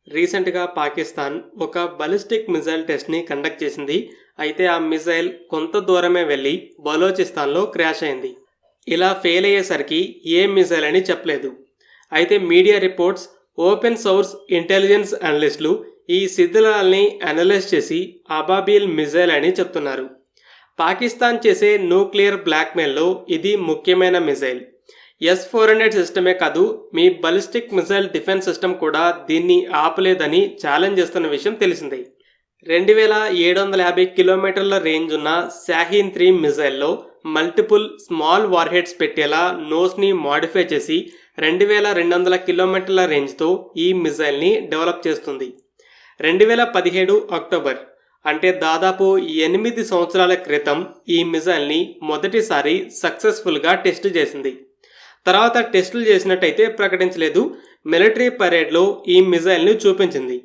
రీసెంట్‌గా పాకిస్తాన్ ఒక ballistic missile టెస్ట్‌ని conduct చేసింది. అయితే ఆ మిసైల్ కొంత దూరమే వెళ్లి బలూచిస్తాన్‌లో క్రాష్ అయింది. ఇలా ఫెయిల్ అయ్యేసరికి ఏ మిసైల్ అని చెప్పలేదు. అయితే media reports, open source intelligence అనలిస్టులు ఈ శిథిలాల్ని అనలైజ్ చేసి అబాబిల్ మిసైల్ అని చెప్తున్నారు. పాకిస్తాన్ చేసే న్యూక్లియర్ బ్లాక్మెయిల్లో ఇది ముఖ్యమైన మిసైల్. S-400 సిస్టమే కాదు, మీ బాలిస్టిక్ మిసైల్ డిఫెన్స్ సిస్టమ్ కూడా దీన్ని ఆపలేదని ఛాలెంజ్ చేస్తున్న విషయం తెలిసిందే. 2750 కిలోమీటర్ల రేంజ్ ఉన్న షాహీన్ 3 మిసైల్లో మల్టిపుల్ స్మాల్ వార్హెడ్స్ పెట్టేలా నోస్ని మాడిఫై చేసి 2200 కిలోమీటర్ల రేంజ్తో ఈ మిసైల్ని డెవలప్ చేస్తుంది. 2017 అక్టోబర్ అంటే దాదాపు 8 సంవత్సరాల క్రితం ఈ మిసైల్ని మొదటిసారి సక్సెస్ఫుల్గా టెస్ట్ చేసింది. తర్వాత టెస్టులు చేసినట్టయితే ప్రకటించలేదు. మిలిటరీ పరేడ్లో ఈ మిసైల్ని చూపించింది.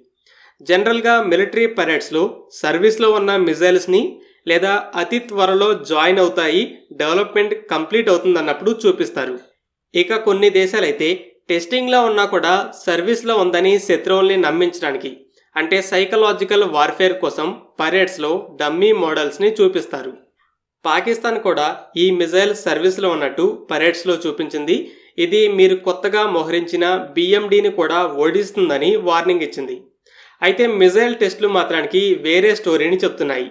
జనరల్గా మిలిటరీ పరేడ్స్లో సర్వీస్లో ఉన్న మిసైల్స్ని లేదా అతి త్వరలో జాయిన్ అవుతాయి, డెవలప్మెంట్ కంప్లీట్ అవుతుందన్నప్పుడు చూపిస్తారు. ఇక కొన్ని దేశాలైతే టెస్టింగ్లో ఉన్నా కూడా సర్వీస్లో ఉందని శత్రువుల్ని నమ్మించడానికి, అంటే సైకలాజికల్ వార్ఫేర్ కోసం పరేడ్స్లో డమ్మీ మోడల్స్ని చూపిస్తారు. పాకిస్తాన్ కూడా ఈ మిసైల్ సర్వీస్లో ఉన్నట్టు పరేడ్స్లో చూపించింది. ఇది మీరు కొత్తగా మోహరించిన BMDని కూడా ఓడిస్తుందని వార్నింగ్ ఇచ్చింది. అయితే మిసైల్ టెస్టులు మాత్రానికి వేరే స్టోరీని చెప్తున్నాయి.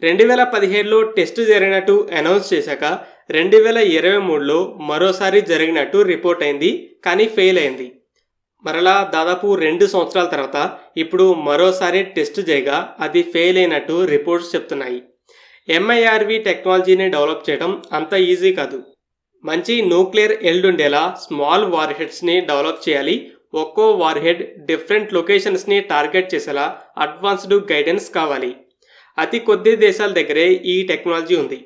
2017లో టెస్టు జరిగినట్టు అనౌన్స్ చేశాక 2023లో మరోసారి జరిగినట్టు రిపోర్ట్ అయింది, కానీ ఫెయిల్ అయింది. మరలా దాదాపు 2 సంవత్సరాల తర్వాత ఇప్పుడు మరోసారి టెస్టు చేయగా అది ఫెయిల్ అయినట్టు రిపోర్ట్స్ చెప్తున్నాయి. MIRV టెక్నాలజీని డెవలప్ చేయడం అంత ఈజీ కాదు. మంచి న్యూక్లియర్ ఎల్డ్ ఉండేలా స్మాల్ వార్హెడ్స్ని డెవలప్ చేయాలి. ఒక్కో వార్హెడ్ డిఫరెంట్ లొకేషన్స్ని టార్గెట్ చేసేలా అడ్వాన్స్డ్ గైడెన్స్ కావాలి. అతి కొద్ది దేశాల దగ్గరే ఈ టెక్నాలజీ ఉంది.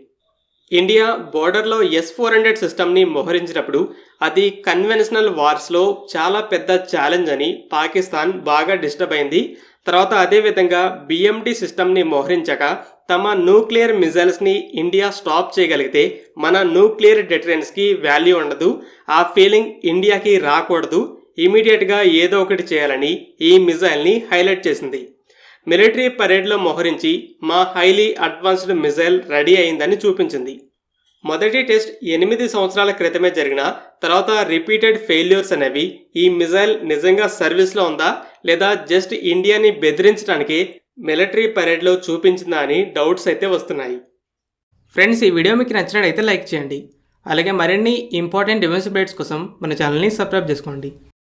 ఇండియా బోర్డర్లో S-400 సిస్టమ్ని మోహరించినప్పుడు అది కన్వెన్షనల్ వార్స్లో చాలా పెద్ద ఛాలెంజ్ అని పాకిస్తాన్ బాగా డిస్టర్బ్ అయింది. తర్వాత అదేవిధంగా BMD సిస్టమ్ని మోహరించాక తమ న్యూక్లియర్ మిసైల్స్ని ఇండియా స్టాప్ చేయగలిగితే మన న్యూక్లియర్ డెటరెన్స్కి వాల్యూ ఉండదు. ఆ ఫీలింగ్ ఇండియాకి రాకూడదు. ఇమీడియట్గా ఏదో ఒకటి చేయాలని ఈ మిసైల్ని హైలైట్ చేసింది. మిలిటరీ పరేడ్లో మోహరించి మా హైలీ అడ్వాన్స్డ్ మిసైల్ రెడీ అయిందని చూపించింది. మొదటి టెస్ట్ 8 సంవత్సరాల క్రితమే జరిగిన తర్వాత రిపీటెడ్ ఫెయిల్యూర్స్ అనేవి ఈ మిసైల్ నిజంగా సర్వీస్లో ఉందా లేదా జస్ట్ ఇండియాని బెదిరించడానికి మిలిటరీ పరేడ్లో చూపించిందా అని డౌట్స్ అయితే వస్తున్నాయి. ఫ్రెండ్స్, ఈ వీడియో మీకు నచ్చినట్లయితే లైక్ చేయండి. అలాగే మరిన్ని ఇంపార్టెంట్ డిఫెన్స్ అప్డేట్స్ కోసం మన ఛానల్ని సబ్స్క్రైబ్ చేసుకోండి.